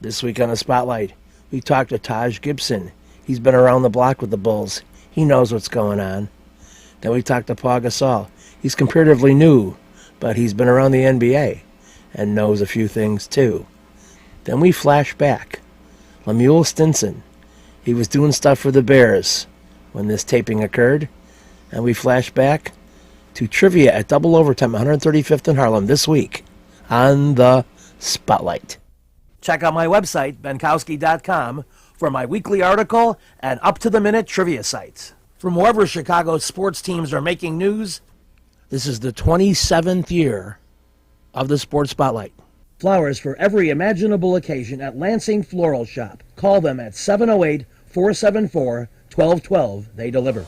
This week on the Spotlight, we talked to Taj Gibson. He's been around the block with the Bulls. He knows what's going on. Then we talked to Pau Gasol. He's comparatively new, but he's been around the NBA and knows a few things too. Then we flash back. Lemuel Stinson. He was doing stuff for the Bears when this taping occurred. And we flash back to trivia at Double Overtime, 135th in Harlem this week on the Spotlight. Check out my website, benkowski.com, for my weekly article and up-to-the-minute trivia sites. From wherever Chicago's sports teams are making news, this is the 27th year of the Sports Spotlight. Flowers for every imaginable occasion at Lansing Floral Shop. Call them at 708-474-1212. They deliver.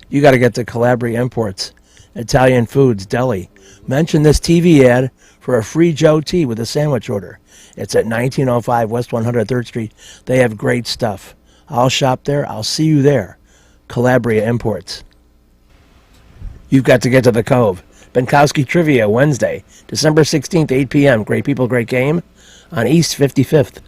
You got to get to Calabria Imports, Italian Foods Deli. Mention this TV ad for a free Joe Tea with a sandwich order. It's at 1905 West 103rd Street. They have great stuff. I'll shop there. I'll see you there. Calabria Imports. You've got to get to the Cove. Benkowski Trivia, Wednesday, December 16th, 8 p.m. Great people, great game on East 55th.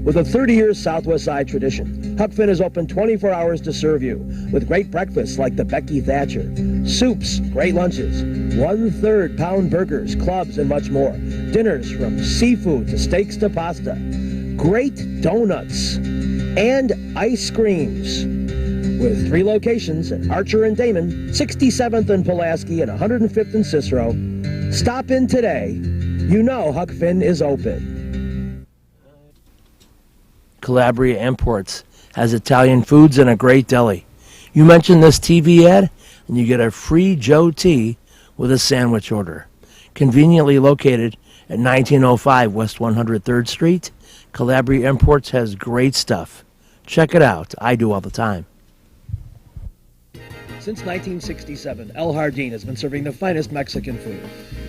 With a 30-year Southwest Side tradition, Huck Finn is open 24 hours to serve you with great breakfasts like the Becky Thatcher, soups, great lunches, 1/3 pound burgers, clubs, and much more. Dinners from seafood to steaks to pasta, great donuts, and ice creams. With 3 locations at Archer and Damon, 67th and Pulaski, and 105th and Cicero. Stop in today. You know Huck Finn is open. Calabria Imports has Italian foods and a great deli. You mention this TV ad, and you get a free Joe Tea with a sandwich order. Conveniently located at 1905 West 103rd Street, Calabria Imports has great stuff. Check it out. I do all the time. Since 1967, El Jardín has been serving the finest Mexican food.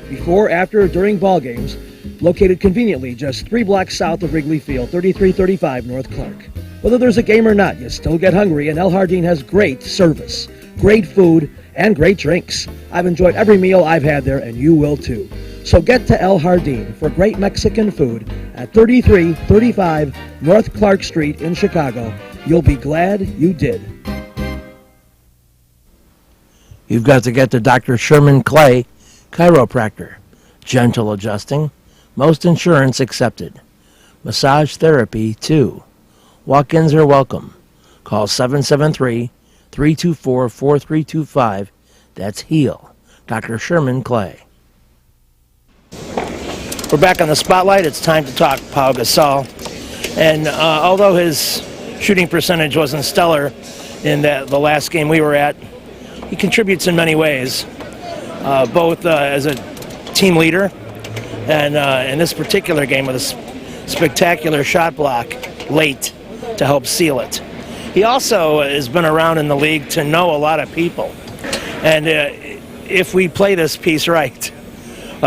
Before, after, during ball games, located conveniently just 3 blocks south of Wrigley Field, 3335 North Clark. Whether there's a game or not, you still get hungry, and El Jardín has great service, great food, and great drinks. I've enjoyed every meal I've had there, and you will too. So get to El Jardín for great Mexican food at 3335 North Clark Street in Chicago. You'll be glad you did. You've got to get to Dr. Sherman Clay, chiropractor. Gentle adjusting. Most insurance accepted. Massage therapy, too. Walk-ins are welcome. Call 773-324-4325. That's HEAL. Dr. Sherman Clay. We're back on the Spotlight. It's time to talk Pau Gasol. And although his shooting percentage wasn't stellar in the last game we were at, he contributes in many ways, both as a team leader and in this particular game with a spectacular shot block late to help seal it. He also has been around in the league to know a lot of people. And if we play this piece right,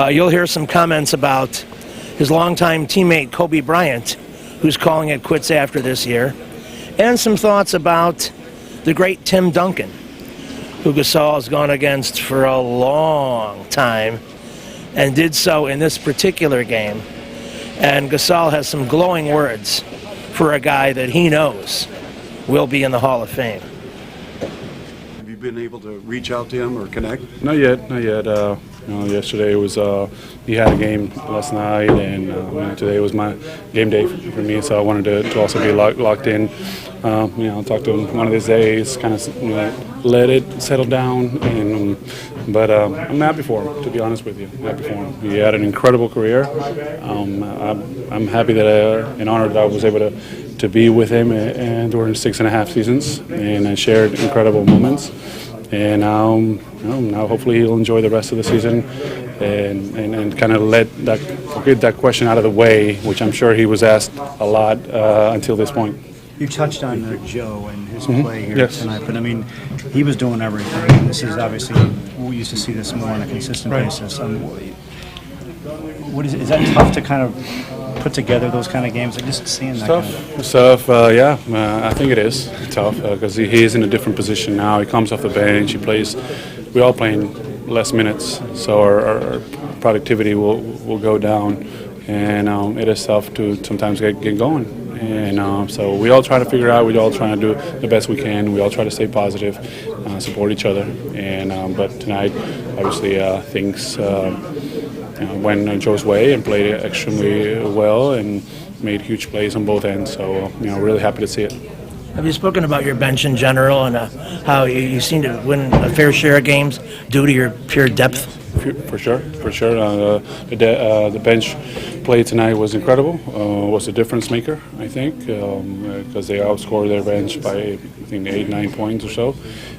you'll hear some comments about his longtime teammate Kobe Bryant, who's calling it quits after this year, and some thoughts about the great Tim Duncan, who Gasol has gone against for a long time and did so in this particular game. And Gasol has some glowing words for a guy that he knows will be in the Hall of Fame. Have you been able to reach out to him or connect? Not yet. Yesterday was he had a game last night, and today was my game day for me. So I wanted to also be locked in. Talk to him one of these days, kind of let it settle down. But I'm happy for him, to be honest with you. I'm happy for him. He had an incredible career. I'm happy that and honored that I was able to be with him during 6.5 seasons, and I shared incredible moments. And now hopefully he'll enjoy the rest of the season and kind of get that question out of the way, which I'm sure he was asked a lot until this point. You touched on Joe and his play here tonight, but I mean, he was doing everything. And this is obviously, we used to see this more on a consistent basis. Is that tough to kind of put together those kind of games? Like just seeing that. It's tough. I think it is tough because he is in a different position now. He comes off the bench. He plays. We're all playing less minutes, so our productivity will go down. and it is tough to sometimes get going. And so we all try to figure out. We all try to do the best we can. We all try to stay positive, support each other. And but tonight, obviously, things went Joe's way and played extremely well and made huge plays on both ends. So really happy to see it. Have you spoken about your bench in general and how you seem to win a fair share of games due to your pure depth? For sure. The bench play tonight was incredible. Was a difference maker, I think, because they outscored their bench by I think 8-9 points or so.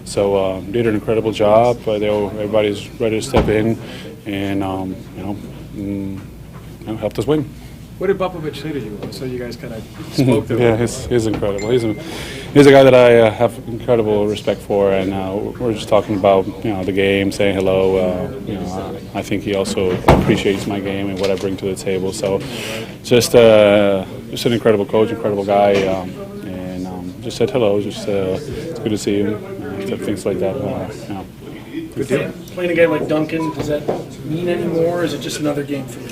So did an incredible job. Everybody's ready to step in, and helped us win. What did Popovich say to you? So you guys kind of spoke to him. Yeah, he's incredible. He's a guy that I have incredible respect for, and we're just talking about the game, saying hello. I think he also appreciates my game and what I bring to the table. So just an incredible coach, incredible guy, and just said hello. Just it's good to see him. Things like that. Good deal. Playing a guy like Duncan, does that mean any more, or is it just another game for you?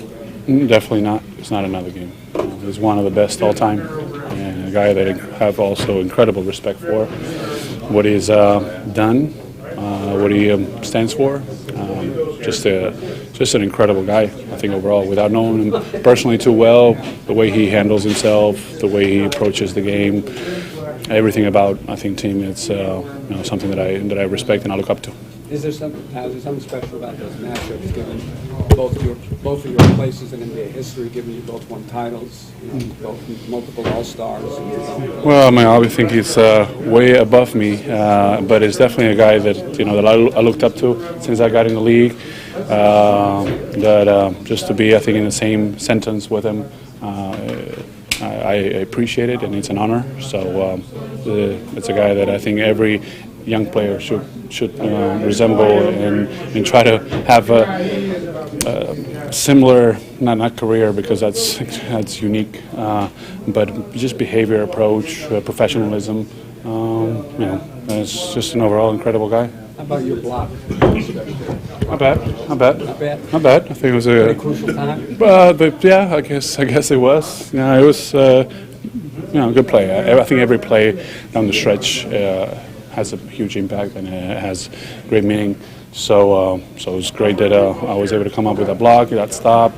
Definitely not. It's not another game. He's one of the best all time, and a guy that I have also incredible respect for. What he's done, what he stands for. Just an incredible guy. I think overall, without knowing him personally too well, the way he handles himself, the way he approaches the game, everything about team. It's something that I respect and I look up to. Is there something special about those matchups, given both of your places in NBA history, given you both won titles, both multiple All-Stars? Well, I think he's way above me, but it's definitely a guy that that I looked up to since I got in the league. Just to be, I think, in the same sentence with him, I appreciate it, and it's an honor. So it's a guy that I think every young player should resemble and try to have a similar, not career, because that's unique, but just behavior, approach, professionalism. It's just an overall incredible guy. How about your block? Not bad. I think it was a crucial time. But yeah, I guess it was. It was good play. I think every play down the stretch has a huge impact and it has great meaning. So it's great that I was able to come up with a block, that stop,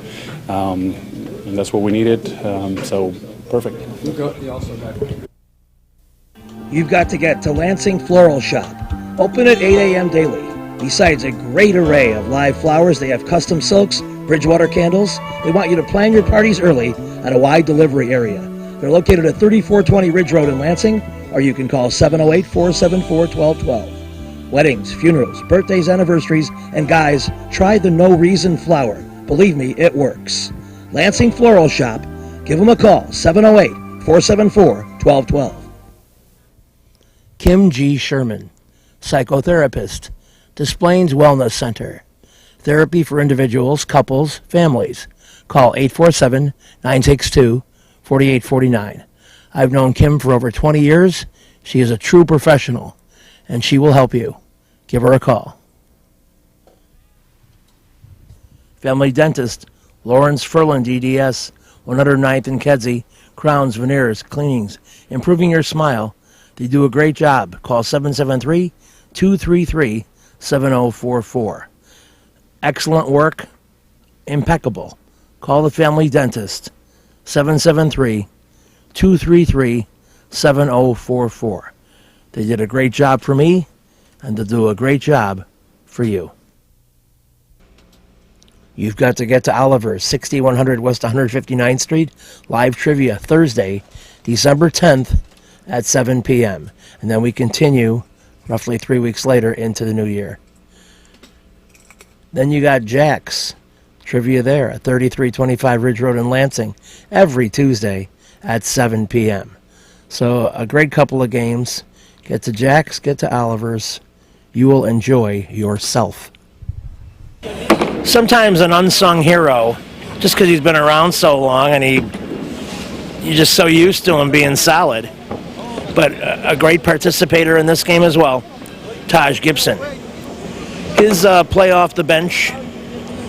and that's what we needed. So perfect. You've got to get to Lansing Floral Shop. Open at 8 a.m. daily. Besides a great array of live flowers, they have custom silks, Bridgewater candles. They want you to plan your parties early at a wide delivery area. They're located at 3420 Ridge Road in Lansing, or you can call 708-474-1212. Weddings, funerals, birthdays, anniversaries, and guys, try the No Reason flower. Believe me, it works. Lansing Floral Shop. Give them a call, 708-474-1212. Kim G. Sherman, psychotherapist, Des Plaines Wellness Center. Therapy for individuals, couples, families. Call 847-962-4849. I've known Kim for over 20 years. She is a true professional, and she will help you. Give her a call. Family Dentist, Lawrence Ferland DDS, 109th and Kedzie, crowns, veneers, cleanings, improving your smile. They do a great job. Call 773-233-7044. Excellent work, impeccable. Call the Family Dentist, 773-233-7044. They did a great job for me, and they'll do a great job for you. You've got to get to Oliver's, 6100 West 159th Street. Live trivia Thursday, December 10th at 7 p.m. And then we continue roughly 3 weeks later into the new year. Then you got Jack's trivia there at 3325 Ridge Road in Lansing every Tuesday at 7 p.m. So a great couple of games. Get to Jack's, get to Oliver's. You will enjoy yourself. Sometimes an unsung hero, just because he's been around so long and you're just so used to him being solid. But a great participator in this game as well, Taj Gibson. His play off the bench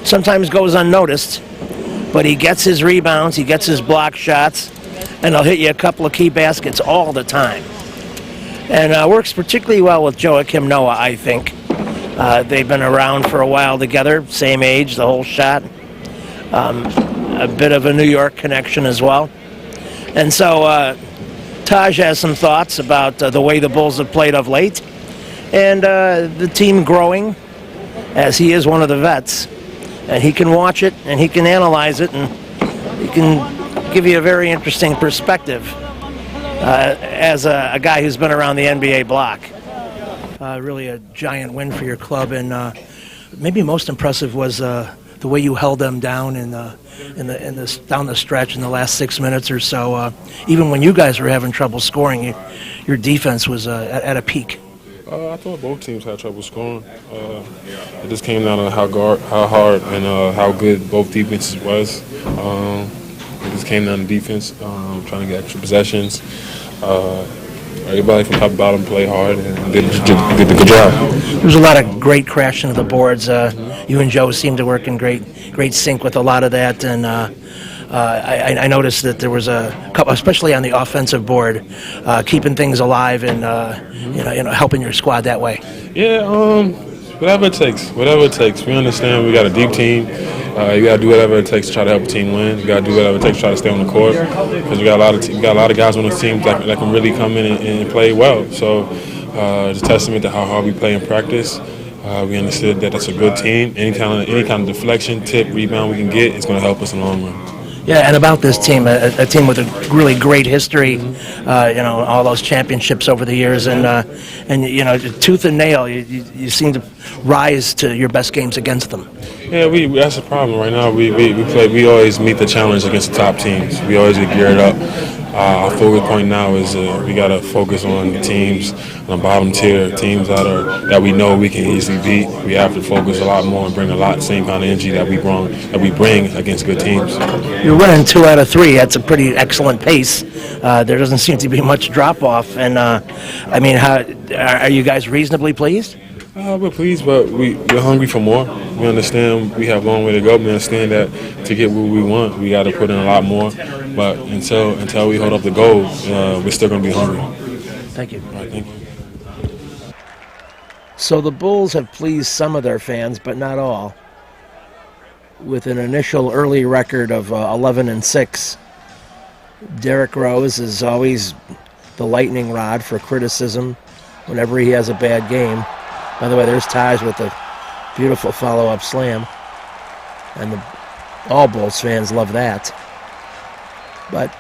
sometimes goes unnoticed, but he gets his rebounds, he gets his block shots, and he'll hit you a couple of key baskets all the time. And works particularly well with Joakim Noah, I think. They've been around for a while together, same age, the whole shot. A bit of a New York connection as well. And so Taj has some thoughts about the way the Bulls have played of late, and the team growing, as he is one of the vets. And he can watch it, and he can analyze it, and he can give you a very interesting perspective as a guy who's been around the NBA block. Really a giant win for your club, and maybe most impressive was the way you held them down down the stretch in the last 6 minutes or so. Even when you guys were having trouble scoring, your defense was at a peak. I thought both teams had trouble scoring. It just came down to how hard and how good both defenses was. It just came down to defense, trying to get extra possessions. Everybody from top to bottom played hard and did a good job. There was a lot of great crashing of the boards. You and Joe seemed to work in great sync with a lot of that, and I noticed that there was a couple, especially on the offensive board, keeping things alive and helping your squad that way. Yeah, whatever it takes. We understand we got a deep team. You got to do whatever it takes to try to help a team win. You got to do whatever it takes to try to stay on the court, because we got a lot of guys on this team that can really come in and play well. So it's a testament to how hard we play in practice. We understood that that's a good team. Any kind of deflection, tip, rebound we can get is going to help us in the long run. Yeah, and about this team, a team with a really great history, all those championships over the years, and tooth and nail, you seem to rise to your best games against them. Yeah, that's the problem right now. We always meet the challenge against the top teams. We always get geared up. Our focus point now is we got to focus on the teams on the bottom tier, teams that we know we can easily beat. We have to focus a lot more and bring same kind of energy that we bring against good teams. You're running 2 out of 3. That's a pretty excellent pace. There doesn't seem to be much drop off. And how are you guys reasonably pleased? We're pleased, but we're hungry for more. We understand we have a long way to go. We understand that to get what we want, we got to put in a lot more. But until we hold up the goal, we're still going to be hungry. Thank you. All right, thank you. So the Bulls have pleased some of their fans, but not all. With an initial early record of 11-6, Derrick Rose is always the lightning rod for criticism whenever he has a bad game. By the way, there's Taj with a beautiful follow-up slam. And all Bulls fans love that. But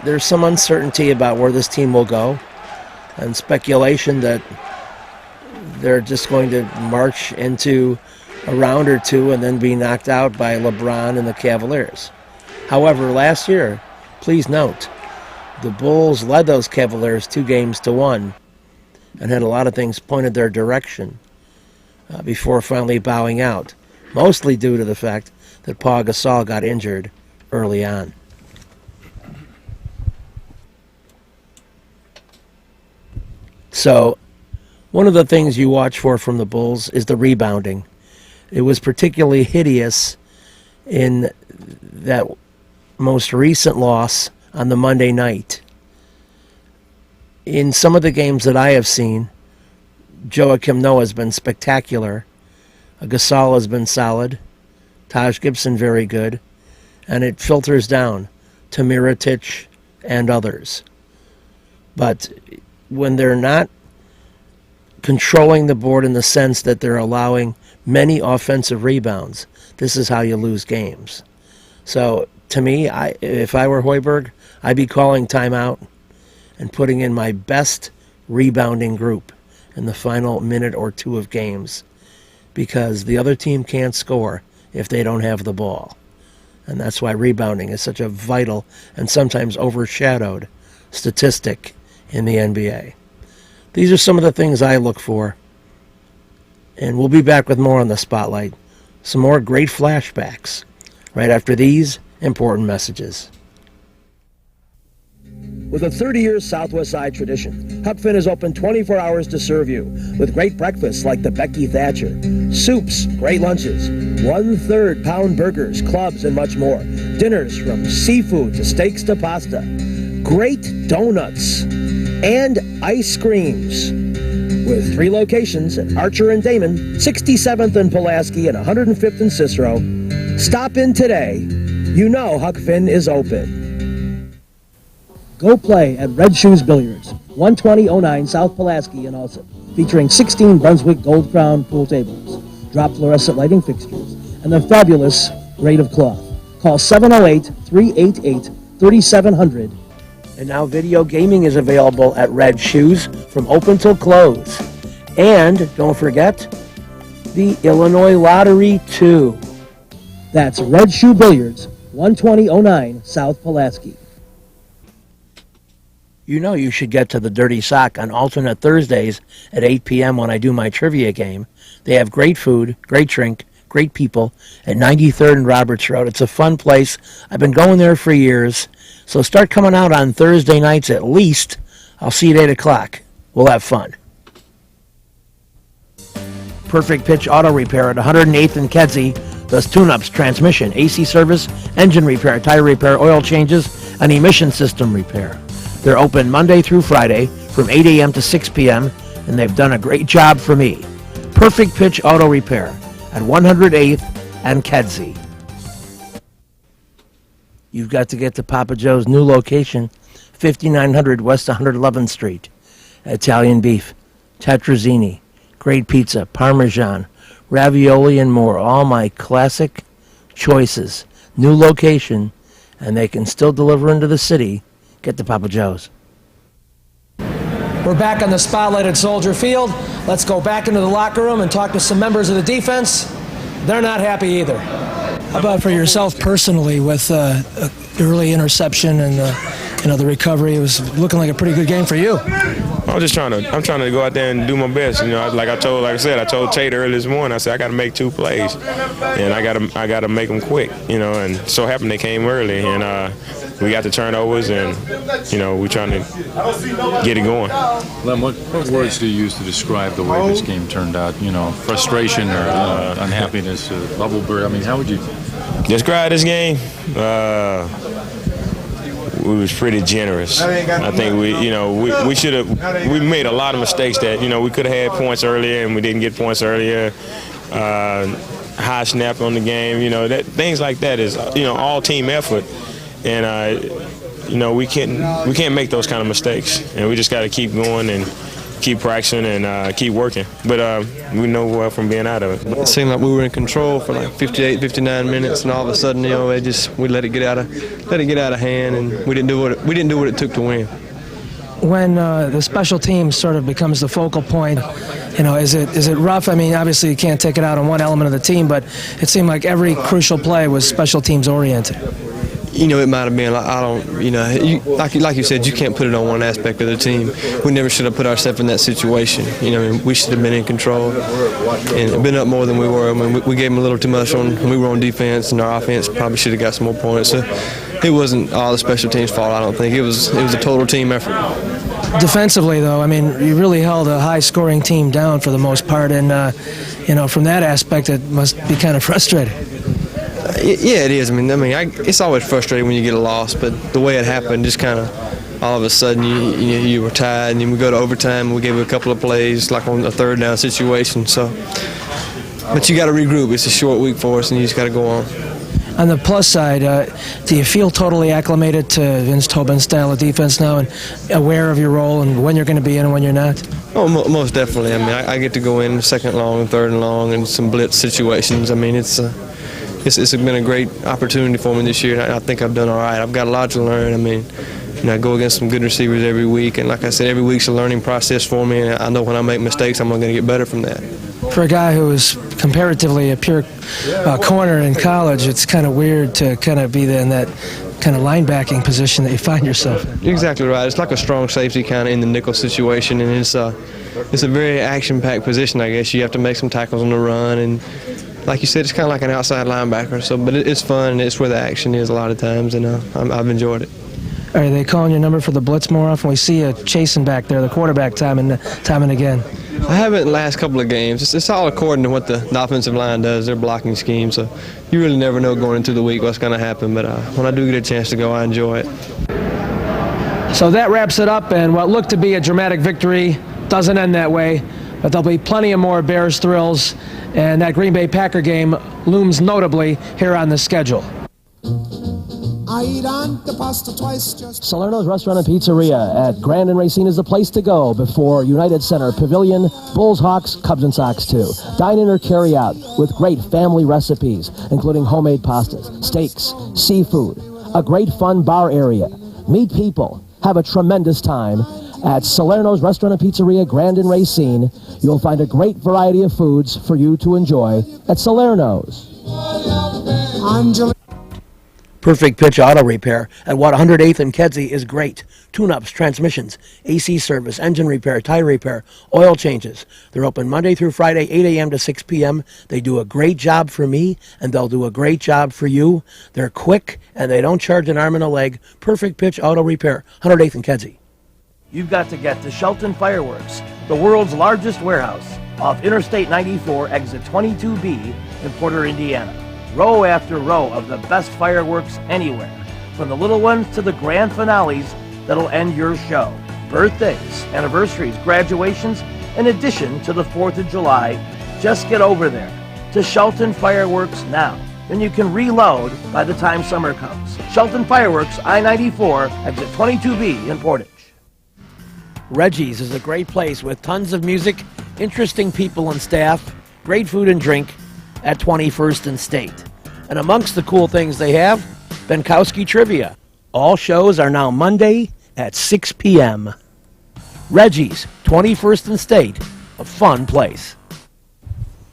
there's some uncertainty about where this team will go, and speculation that they're just going to march into a round or two and then be knocked out by LeBron and the Cavaliers. However, last year, please note, the Bulls led those Cavaliers 2-1 and had a lot of things pointed their direction before finally bowing out, mostly due to the fact that Pau Gasol got injured early on. So, one of the things you watch for from the Bulls is the rebounding. It was particularly hideous in that most recent loss on the Monday night. In some of the games that I have seen, Joakim Noah has been spectacular. Gasol has been solid. Taj Gibson very good. And it filters down to Mirotic and others. But when they're not controlling the board in the sense that they're allowing many offensive rebounds, this is how you lose games. So, to me, if I were Hoiberg, I'd be calling timeout and putting in my best rebounding group in the final minute or two of games, because the other team can't score if they don't have the ball. And that's why rebounding is such a vital and sometimes overshadowed statistic in the NBA. These are some of the things I look for. And we'll be back with more on the Spotlight. Some more great flashbacks right after these important messages. With a 30-year Southwest Side tradition, Huck Finn is open 24 hours to serve you with great breakfasts like the Becky Thatcher, soups, great lunches, 1/3 pound burgers, clubs, and much more. Dinners from seafood to steaks to pasta. Great donuts. And ice creams. With 3 locations at Archer and Damon, 67th and Pulaski, and 105th and Cicero. Stop in today. You know Huck Finn is open. Go play at Red Shoes Billiards, 12009 South Pulaski in Alsip, featuring 16 Brunswick Gold Crown pool tables, drop fluorescent lighting fixtures, and the fabulous grade of cloth. Call 708-388-3700. And now video gaming is available at Red Shoes from open till close. And don't forget, the Illinois Lottery, too. That's Red Shoe Billiards, 12009 South Pulaski. You know you should get to the Dirty Sock on alternate Thursdays at 8 p.m. when I do my trivia game. They have great food, great drink, great people at 93rd and Roberts Road. It's a fun place. I've been going there for years. So start coming out on Thursday nights at least. I'll see you at 8 o'clock. We'll have fun. Perfect Pitch Auto Repair at 108th and Kedzie does tune-ups, transmission, AC service, engine repair, tire repair, oil changes, and emission system repair. They're open Monday through Friday from 8 a.m. to 6 p.m., and they've done a great job for me. Perfect Pitch Auto Repair at 108th and Kedzie. You've got to get to Papa Joe's new location, 5900 West 111th Street. Italian beef, tetrazzini, great pizza, Parmesan, ravioli, and more. All my classic choices. New location, and they can still deliver into the city. Get to Papa Joe's. We're back on the spotlight at Soldier Field. Let's go back into the locker room and talk to some members of the defense. They're not happy either. How about for yourself personally with early interception and the recovery? It was looking like a pretty good game for you. I'm trying to go out there and do my best. You know, like I told Tate earlier this morning, I said I got to make 2 plays, and I got to make them quick. You know, and so happened they came early, and we got the turnovers, and you know, we're trying to get it going. Lem, what words do you use to describe the way this game turned out? You know, frustration or unhappiness, bubble burst. I mean, how would you describe this game? We was pretty generous. I think we made a lot of mistakes that, you know, we could have had points earlier and we didn't get points earlier. High snap on the game, you know, that things like that is, you know, all team effort, and you know, we can't make those kind of mistakes, and we just got to keep going and keep practicing and keep working. But we know from being out of it. It seemed like we were in control for like 58, 59 minutes, and all of a sudden, you know, we let it get out of hand, and we didn't do what it took to win. When the special teams sort of becomes the focal point, you know, is it rough? I mean, obviously you can't take it out on one element of the team, but it seemed like every crucial play was special teams oriented. You know, it might have been, like you said, you can't put it on one aspect of the team. We never should have put ourselves in that situation. You know, I mean, we should have been in control and been up more than we were. I mean, we gave them a little too much when we were on defense, and our offense probably should have got some more points. So it wasn't all the special teams' fault, I don't think. It was a total team effort. Defensively, though, I mean, you really held a high-scoring team down for the most part, and, you know, from that aspect, it must be kind of frustrating. Yeah, it is. I mean, it's always frustrating when you get a loss, but the way it happened, just kind of all of a sudden you were tied, and then we go to overtime, and we gave a couple of plays, like on a third down situation. So, but you got to regroup. It's a short week for us, and you just got to go on. On the plus side, do you feel totally acclimated to Vince Tobin's style of defense now, and aware of your role and when you're going to be in and when you're not? Oh, most definitely. I mean, I get to go in second and long and third and long and some blitz situations. I mean, it's been a great opportunity for me this year, and I think I've done all right. I've got a lot to learn. I mean, you know, I go against some good receivers every week, and like I said, every week's a learning process for me, and I know when I make mistakes, I'm going to get better from that. For a guy who was comparatively a pure corner in college, it's kind of weird to kind of be in that kind of linebacking position that you find yourself in. You're exactly right. It's like a strong safety kind of in the nickel situation, and it's a very action-packed position, I guess. You have to make some tackles on the run, and like you said, it's kind of like an outside linebacker. So, but it's fun, and it's where the action is a lot of times, and I've enjoyed it. Are they calling your number for the blitz more often? We see you chasing back there, the quarterback time and again. I haven't in the last couple of games. It's all according to what the offensive line does, their blocking scheme. So you really never know going into the week what's going to happen. But when I do get a chance to go, I enjoy it. So that wraps it up, and what looked to be a dramatic victory doesn't end that way. But there'll be plenty of more Bears thrills, and that Green Bay Packer game looms notably here on the schedule. I eat on the pasta twice just... Salerno's Restaurant and Pizzeria at Grand and Racine is the place to go before United Center Pavilion, Bulls, Hawks, Cubs, and Sox too. Dine in or carry out with great family recipes, including homemade pastas, steaks, seafood, a great fun bar area. Meet people, have a tremendous time. At Salerno's Restaurant and Pizzeria, Grand and Racine, you'll find a great variety of foods for you to enjoy at Salerno's. Perfect Pitch Auto Repair at 108th and Kedzie is great. Tune-ups, transmissions, AC service, engine repair, tire repair, oil changes. They're open Monday through Friday, 8 a.m. to 6 p.m. They do a great job for me, and they'll do a great job for you. They're quick, and they don't charge an arm and a leg. Perfect Pitch Auto Repair, 108th and Kedzie. You've got to get to Shelton Fireworks, the world's largest warehouse, off Interstate 94, exit 22B in Porter, Indiana. Row after row of the best fireworks anywhere, from the little ones to the grand finales that'll end your show. Birthdays, anniversaries, graduations, in addition to the 4th of July. Just get over there to Shelton Fireworks now. Then you can reload by the time summer comes. Shelton Fireworks, I-94, exit 22B in Portage. Reggie's is a great place with tons of music, interesting people and staff, great food and drink at 21st and State. And amongst the cool things they have, Benkowski Trivia. All shows are now Monday at 6 p.m. Reggie's, 21st and State, a fun place.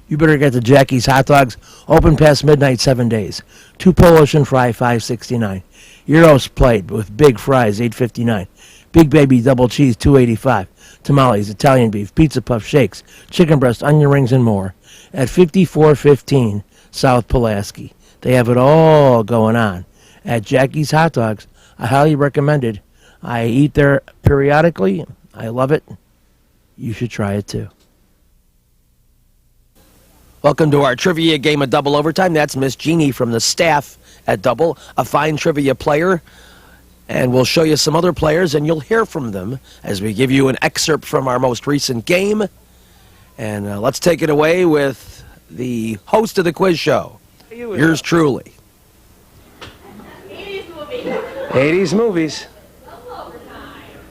You better get to Jackie's Hot Dogs, open past midnight 7 days. 2 Polish and fry, $5.69. Gyros plate with big fries, $8.59. Big Baby Double Cheese, $2.85. Tamales, Italian beef, pizza puff shakes, chicken breast, onion rings, and more at 5415 South Pulaski. They have it all going on at Jackie's Hot Dogs. I highly recommend it. I eat there periodically. I love it. You should try it too. Welcome to our trivia game of Double Overtime. That's Miss Jeannie from the staff at Double, a fine trivia player. And we'll show you some other players, and you'll hear from them as we give you an excerpt from our most recent game. And let's take it away with the host of the quiz show, yours truly. 80s movies. 80s movies.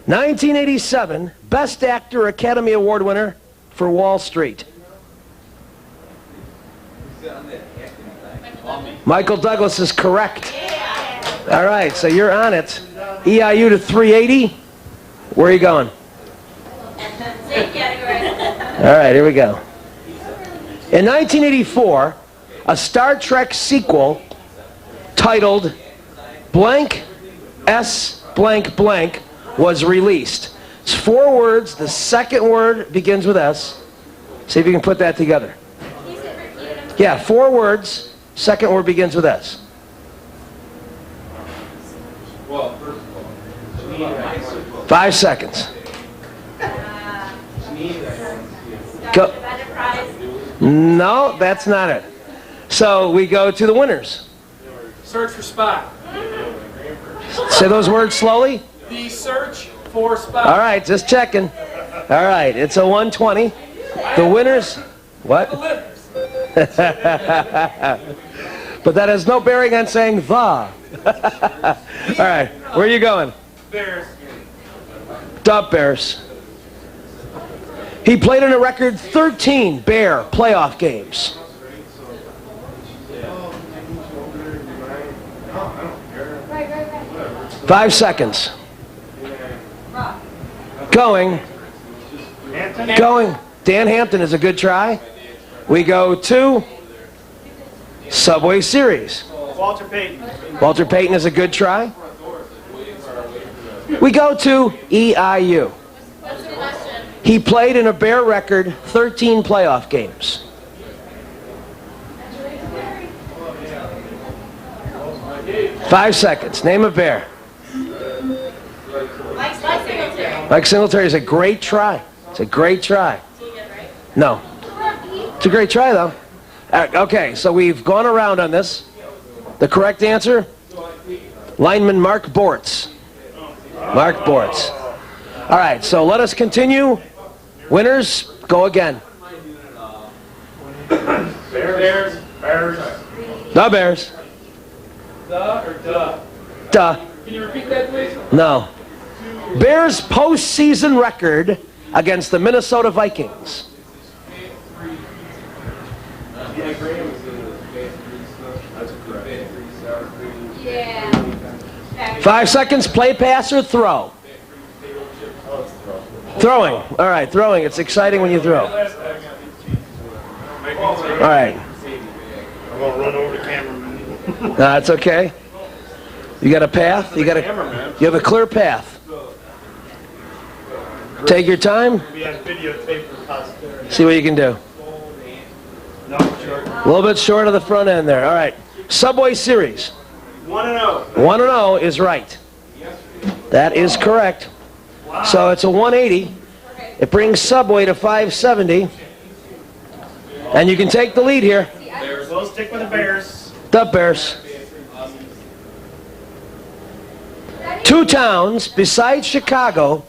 1987, Best Actor Academy Award winner for Wall Street. Michael Douglas is correct. All right, so you're on it. EIU to 380. Where are you going? All right, here we go. In 1984, a Star Trek sequel titled Blank S Blank Blank was released. It's 4 words. The second word begins with S. See if you can put that together. Yeah, 4 words. Second word begins with S. Well, first of all, 5 seconds. Go. No, that's not it. So we go to the winners. Search for Spock. Say those words slowly. The search for Spock. All right, just checking. All right, it's a 120. The winners. What? But that has no bearing on saying the. All right, where are you going? Bears. Dub Bears. He played in a record 13 Bear playoff games. Right. 5 seconds. Going. Dan Hampton is a good try. We go to Subway Series. Walter Payton. Walter Payton is a good try. We go to EIU. He played in a Bear record 13 playoff games. Five seconds. Name a Bear. Mike Singletary. Mike Singletary is a great try. It's a great try. No. It's a great try, though. Okay, so we've gone around on this. The correct answer, lineman Mark Bortz. Mark Bortz. All right, so let us continue. Winners, go again. Bears. The Bears. The or duh? Duh. Can you repeat that, please? No. Bears postseason record against the Minnesota Vikings. Yeah. 5 seconds, play, pass, or throw. Throwing. All right, throwing. It's exciting when you throw. All right. I'm going to run over the cameraman. That's okay. You got a path? You have a clear path. Take your time. We have videotape for posterity. See what you can do. No, short. A little bit short of the front end there. All right. Subway Series. 1-0. 1-0 is right. That is correct. So it's a 180. It brings Subway to 570. And you can take the lead here. We'll stick with the Bears. The Bears. Two towns besides Chicago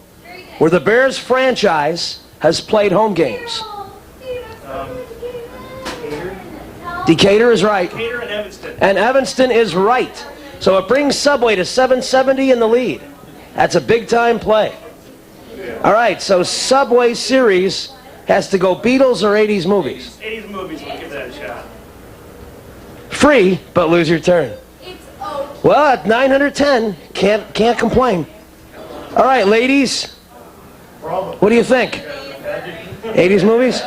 where the Bears franchise has played home games. Decatur is right. Decatur and Evanston. And Evanston is right. So it brings Subway to 770 in the lead. That's a big-time play. All right, so Subway Series has to go Beatles or 80s movies. 80s movies, we'll give that a shot. Free, but lose your turn. Well, at 910, can't complain. All right, ladies, what do you think? 80s movies?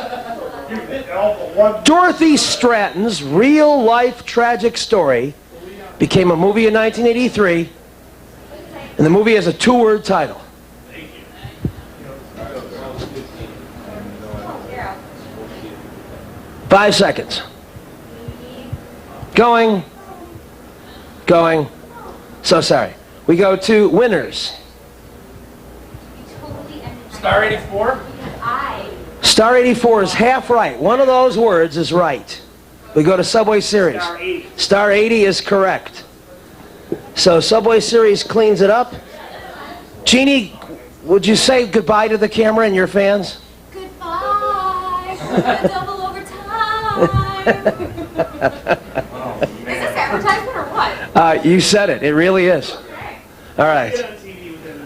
Dorothy Stratton's real-life tragic story became a movie in 1983, and the movie has a two-word title. Five seconds. Going. So sorry. We go to winners. Star 84? Star 84 is half right. One of those words is right. We go to Subway Series. Star 80. Star 80 is correct. So Subway Series cleans it up. Jeannie, would you say goodbye to the camera and your fans? Goodbye. Double overtime. Is this advertisement or what? You said it. It really is. All right.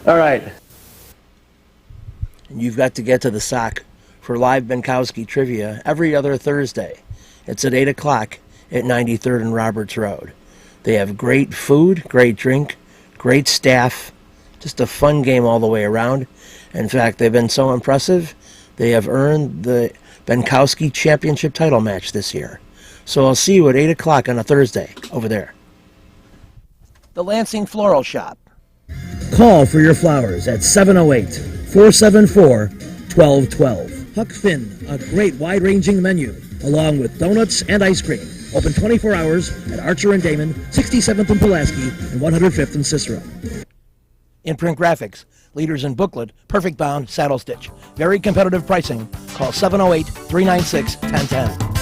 All right. You've got to get to the SOC for live Benkowski trivia every other Thursday. It's at 8 o'clock at 93rd and Roberts Road. They have great food, great drink, great staff, just a fun game all the way around. In fact, they've been so impressive, they have earned the Benkowski Championship title match this year. So I'll see you at 8 o'clock on a Thursday over there. The Lansing Floral Shop. Call for your flowers at 708-474-1212. Huck Finn, a great wide-ranging menu, along with donuts and ice cream. Open 24 hours at Archer and Damon, 67th and Pulaski, and 105th and Cicero. Imprint Graphics, leaders in booklet, perfect bound, saddle stitch. Very competitive pricing. Call 708-396-1010.